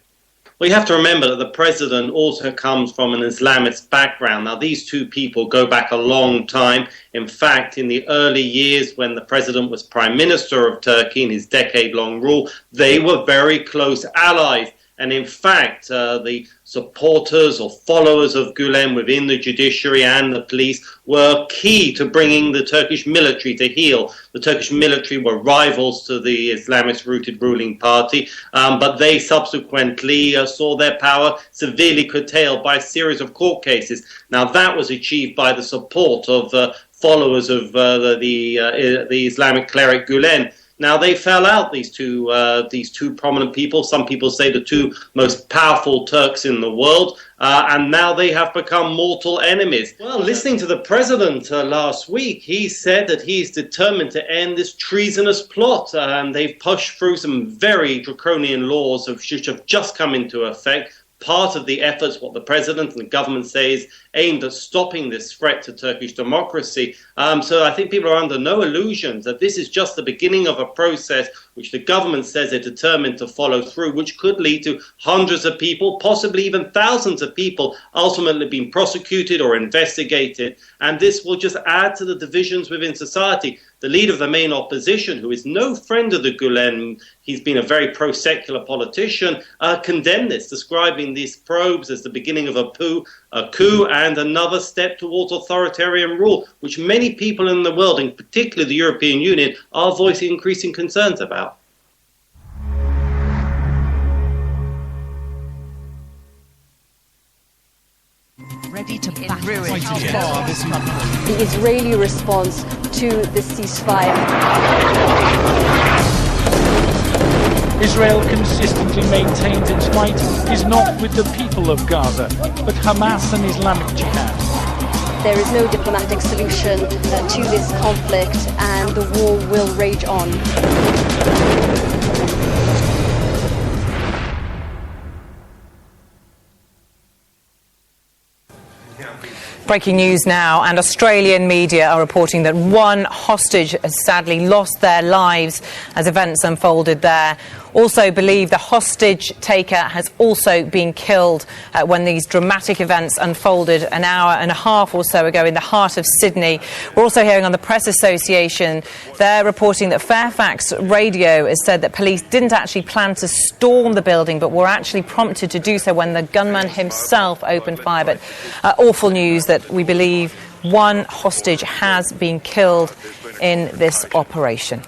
Well, you have to remember that the president also comes from an Islamist background. Now, these two people go back a long time. In fact, in the early years when the president was prime minister of Turkey in his decade-long rule, they were very close allies. And in fact, the supporters or followers of Gulen within the judiciary and the police were key to bringing the Turkish military to heel. The Turkish military were rivals to the Islamist-rooted ruling party, but they subsequently saw their power severely curtailed by a series of court cases. Now, that was achieved by the support of followers of the Islamic cleric Gulen. Now, they fell out, these two prominent people. Some people say the two most powerful Turks in the world, and now they have become mortal enemies. Well, listening to the president last week, he said that he's determined to end this treasonous plot, and they've pushed through some very draconian laws which have just come into effect. Part of the efforts, what the president and the government say, is aimed at stopping this threat to Turkish democracy. So I think people are under no illusions that this is just the beginning of a process which the government says they're determined to follow through, which could lead to hundreds of people, possibly even thousands of people, ultimately being prosecuted or investigated. And this will just add to the divisions within society. The leader of the main opposition, who is no friend of the Gulen, he's been a very pro-secular politician, condemned this, describing these probes as the beginning of a coup and another step towards authoritarian rule, which many people in the world, in particular the European Union, are voicing increasing concerns about. Ready to ruin this country. The Israeli response to the ceasefire. Israel consistently maintains its fight is not with the people of Gaza, but Hamas and Islamic Jihad. There is no diplomatic solution to this conflict, and the war will rage on. Breaking news now, and Australian media are reporting that one hostage has sadly lost their lives as events unfolded there. Also believe the hostage taker has also been killed when these dramatic events unfolded an hour and a half or so ago in the heart of Sydney. We're also hearing on the Press Association, they're reporting that Fairfax Radio has said that police didn't actually plan to storm the building, but were actually prompted to do so when the gunman himself opened fire. But awful news that we believe one hostage has been killed in this operation.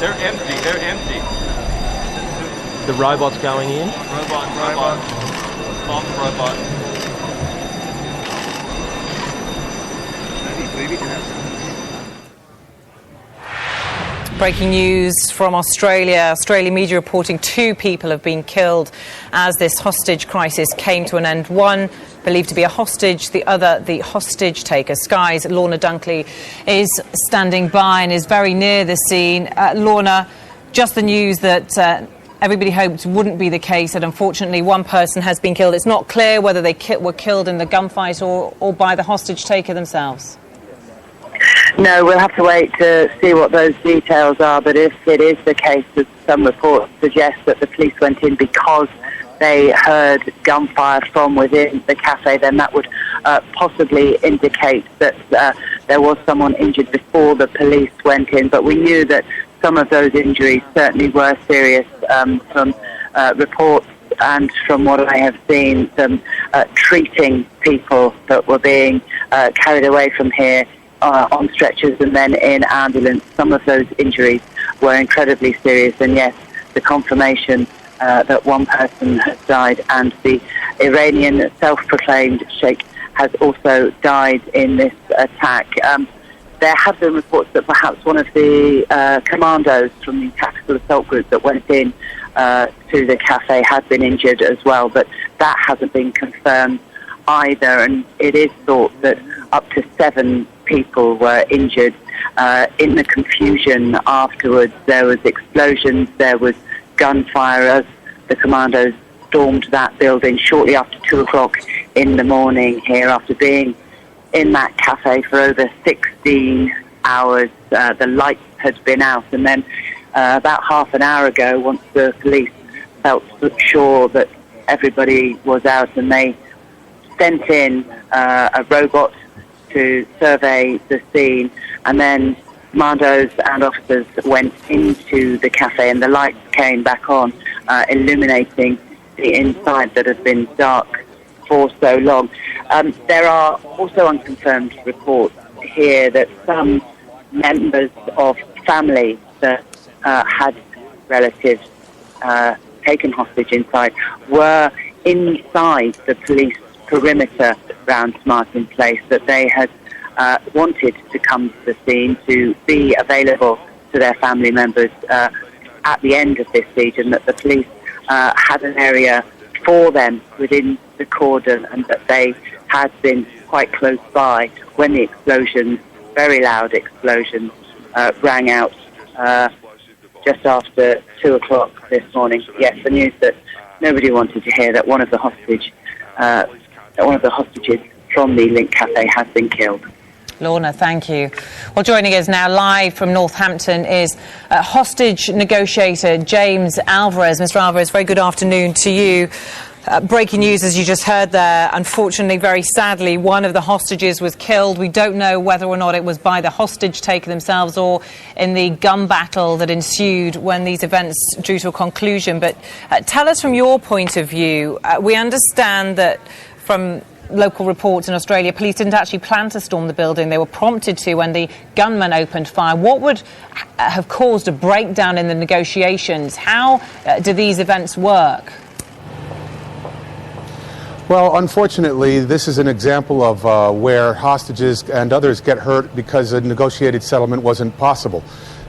They're empty. The robot's going in. Robot. Off robot. Breaking news from Australia. Australian media reporting 2 people have been killed as this hostage crisis came to an end. One believed to be a hostage, the other the hostage taker. Sky's Lorna Dunkley is standing by and is very near the scene. Lorna, just the news that everybody hoped wouldn't be the case, and unfortunately one person has been killed. It's not clear whether they were killed in the gunfight or by the hostage taker themselves. No, we'll have to wait to see what those details are, but if it is the case, as some reports suggest, that the police went in because they heard gunfire from within the cafe, then that would possibly indicate that there was someone injured before the police went in. But we knew that some of those injuries certainly were serious from reports and from what I have seen, them treating people that were being carried away from here on stretchers and then in ambulance. Some of those injuries were incredibly serious, and yes, the confirmation that one person has died, and the Iranian self-proclaimed sheikh has also died in this attack. There have been reports that perhaps one of the commandos from the tactical assault group that went in to the cafe had been injured as well, but that hasn't been confirmed either, and it is thought that up to 7 people were injured. In the confusion afterwards, there was explosions, there was gunfire as the commandos stormed that building shortly after 2 o'clock in the morning here, after being in that cafe for over 16 hours. The lights had been out, and then about half an hour ago, once the police felt sure that everybody was out, and they sent in a robot to survey the scene, and then commandos and officers went into the cafe, and the lights came back on, illuminating the inside that had been dark for so long. There are also unconfirmed reports here that some members of family that had relatives taken hostage inside were inside the police perimeter around Martin Place, that they had wanted to come to the scene to be available to their family members at the end of this siege, and that the police had an area for them within the cordon, and that they had been quite close by when the explosions, very loud explosions, rang out just after 2 o'clock this morning. Yes, the news that nobody wanted to hear, that one of the hostages from the Link Cafe has been killed. Lorna, thank you. Well, joining us now live from Northampton is hostage negotiator James Alvarez. Mr. Alvarez, very good afternoon to you. Breaking news, as you just heard there. Unfortunately, very sadly, one of the hostages was killed. We don't know whether or not it was by the hostage taker themselves or in the gun battle that ensued when these events drew to a conclusion. But tell us from your point of view. We understand that from local reports in Australia, police didn't actually plan to storm the building. They were prompted to when the gunman opened fire. What would have caused a breakdown in the negotiations? How do these events work? Well, unfortunately, this is an example of where hostages and others get hurt because a negotiated settlement wasn't possible.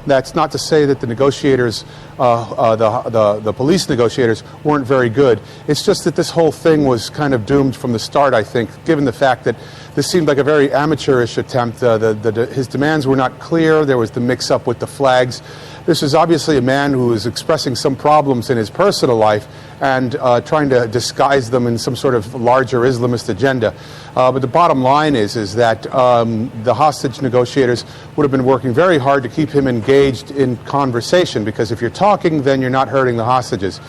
That's not to say that the negotiators, the police negotiators, weren't very good. It's just that this whole thing was kind of doomed from the start, I think, given the fact that this seemed like a very amateurish attempt. His demands were not clear. There was the mix-up with the flags. This is obviously a man who is expressing some problems in his personal life and trying to disguise them in some sort of larger Islamist agenda. But the bottom line is that the hostage negotiators would have been working very hard to keep him engaged in conversation, because if you're talking, then you're not hurting the hostages.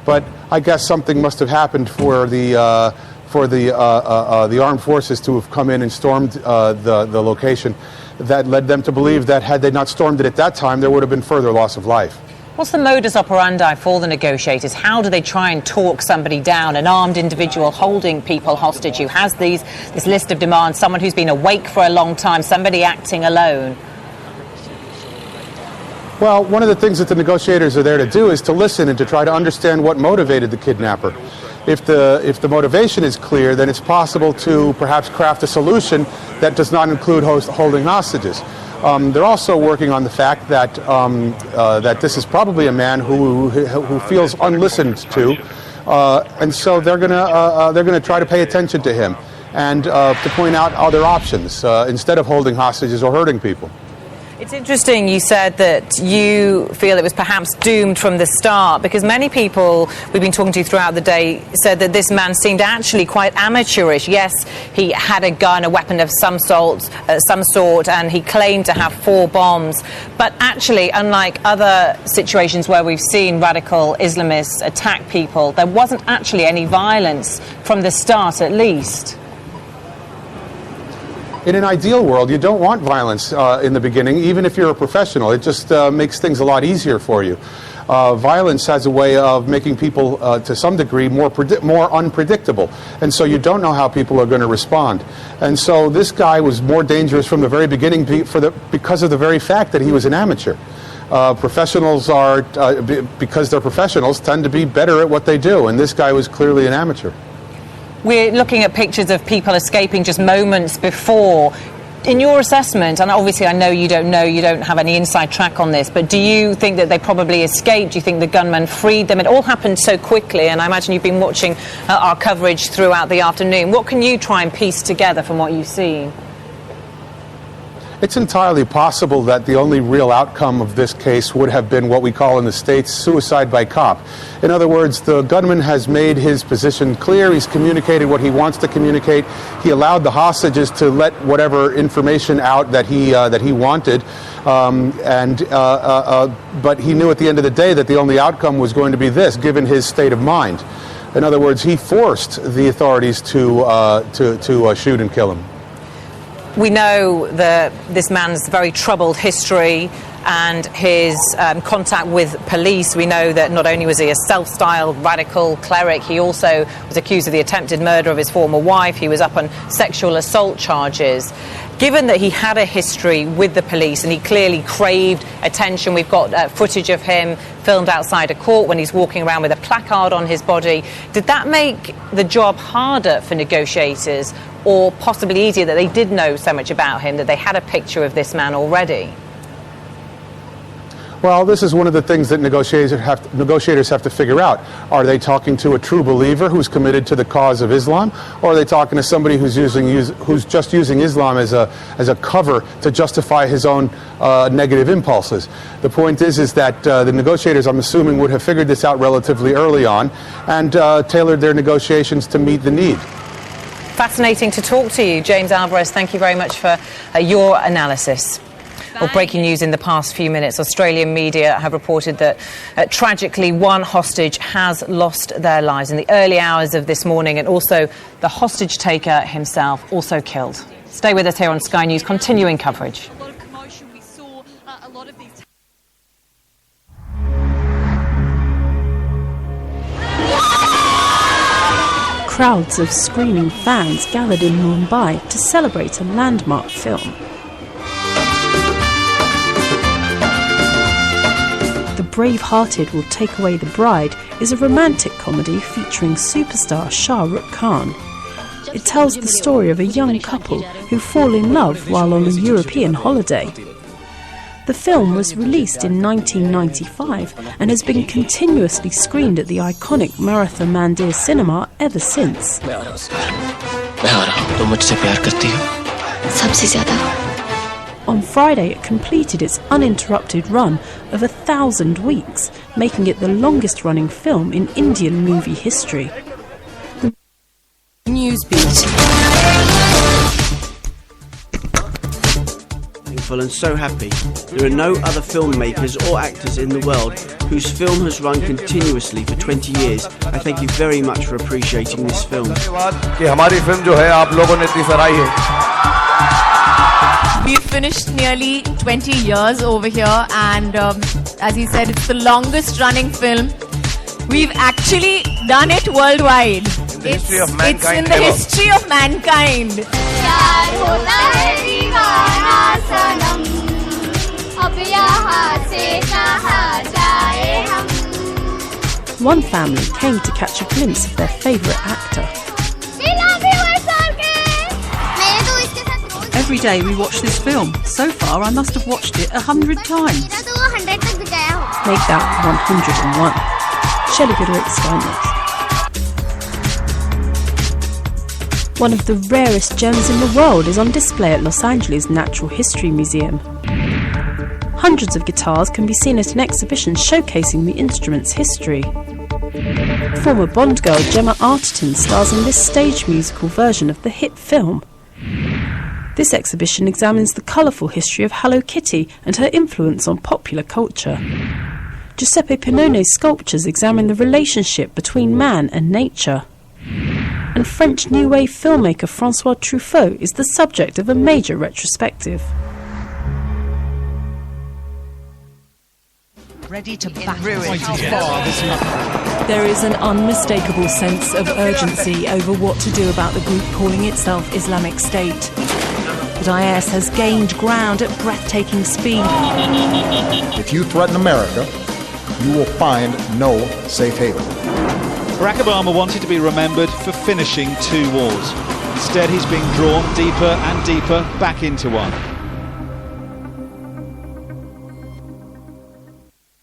But I guess something must have happened for the armed forces to have come in and stormed the location that led them to believe that had they not stormed it at that time, there would have been further loss of life. What's the modus operandi for the negotiators? How do they try and talk somebody down, an armed individual holding people hostage who has this list of demands, someone who's been awake for a long time, somebody acting alone? Well, one of the things that the negotiators are there to do is to listen and to try to understand what motivated the kidnapper. If the motivation is clear, then it's possible to perhaps craft a solution that does not include holding hostages. They're also working on the fact that that this is probably a man who feels unlistened to, and so they're gonna try to pay attention to him and to point out other options instead of holding hostages or hurting people. It's interesting you said that you feel it was perhaps doomed from the start, because many people we've been talking to throughout the day said that this man seemed actually quite amateurish. Yes, he had a gun, a weapon of some sort, and he claimed to have 4 bombs. But actually, unlike other situations where we've seen radical Islamists attack people, there wasn't actually any violence from the start, at least. In an ideal world, you don't want violence in the beginning, even if you're a professional. It just makes things a lot easier for you. Violence has a way of making people, to some degree, more unpredictable. And so you don't know how people are going to respond. And so this guy was more dangerous from the very beginning because of the very fact that he was an amateur. Professionals are, because they're professionals, tend to be better at what they do. And this guy was clearly an amateur. We're looking at pictures of people escaping just moments before. In your assessment, and obviously I know you don't have any inside track on this, but do you think that they probably escaped? Do you think the gunman freed them? It all happened so quickly, and I imagine you've been watching our coverage throughout the afternoon. What can you try and piece together from what you've seen? It's entirely possible that the only real outcome of this case would have been what we call in the States suicide by cop. In other words, the gunman has made his position clear. He's communicated what he wants to communicate. He allowed the hostages to let whatever information out that he wanted. But he knew at the end of the day that the only outcome was going to be this, given his state of mind. In other words, he forced the authorities to shoot and kill him. We know that this man's very troubled history and his contact with police. We know that not only was he a self-styled radical cleric, he also was accused of the attempted murder of his former wife. He was up on sexual assault charges. Given that he had a history with the police and he clearly craved attention, we've got footage of him filmed outside a court when he's walking around with a placard on his body. Did that make the job harder for negotiators, or possibly easier that they did know so much about him, that they had a picture of this man already? Well, this is one of the things that negotiators have to figure out. Are they talking to a true believer who's committed to the cause of Islam, or are they talking to somebody who's just using Islam as a cover to justify his own negative impulses? The point is that the negotiators, I'm assuming, would have figured this out relatively early on and tailored their negotiations to meet the need. Fascinating to talk to you, James Alvarez. Thank you very much for your analysis. Well, breaking news in the past few minutes. Australian media have reported that, tragically, 1 hostage has lost their lives in the early hours of this morning, and also the hostage taker himself also killed. Stay with us here on Sky News, continuing coverage. Crowds of screaming fans gathered in Mumbai to celebrate a landmark film. The Brave-Hearted Will Take Away the Bride is a romantic comedy featuring superstar Shah Rukh Khan. It tells the story of a young couple who fall in love while on a European holiday. The film was released in 1995 and has been continuously screened at the iconic Maratha Mandir cinema ever since. On Friday, it completed its uninterrupted run of 1,000 weeks, making it the longest-running film in Indian movie history. Newsbeat. Thankful and so happy. There are no other filmmakers or actors in the world whose film has run continuously for 20 years. I thank you very much for appreciating this film. We finished nearly 20 years over here, and as he said, it's the longest running film. We've actually done it worldwide. It's in the history of mankind. One family came to catch a glimpse of their favourite actor. Every day we watch this film. So far, I must have watched it 100 times. Make that 101. Shelley Goodrich, Sky News. One of the rarest gems in the world is on display at Los Angeles Natural History Museum. Hundreds of guitars can be seen at an exhibition showcasing the instrument's history. Former Bond girl Gemma Arterton stars in this stage musical version of the hit film. This exhibition examines the colourful history of Hello Kitty and her influence on popular culture. Giuseppe Pinone's sculptures examine the relationship between man and nature. And French New Wave filmmaker François Truffaut is the subject of a major retrospective. Ready to battle. There is an unmistakable sense of urgency over what to do about the group calling itself Islamic State. But IS has gained ground at breathtaking speed. If you threaten America, you will find no safe haven. Barack Obama wanted to be remembered for finishing 2 wars. Instead, he's being drawn deeper and deeper back into one.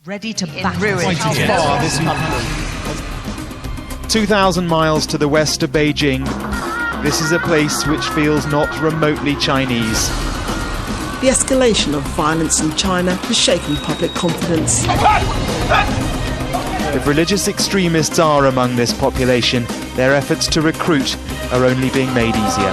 Ready to battle. 2,000 miles to the west of Beijing, this is a place which feels not remotely Chinese. The escalation of violence in China has shaken public confidence. If religious extremists are among this population, their efforts to recruit are only being made easier.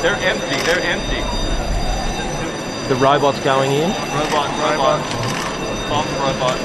They're empty. They're empty. The robot's going in. Robot. Bomb robot.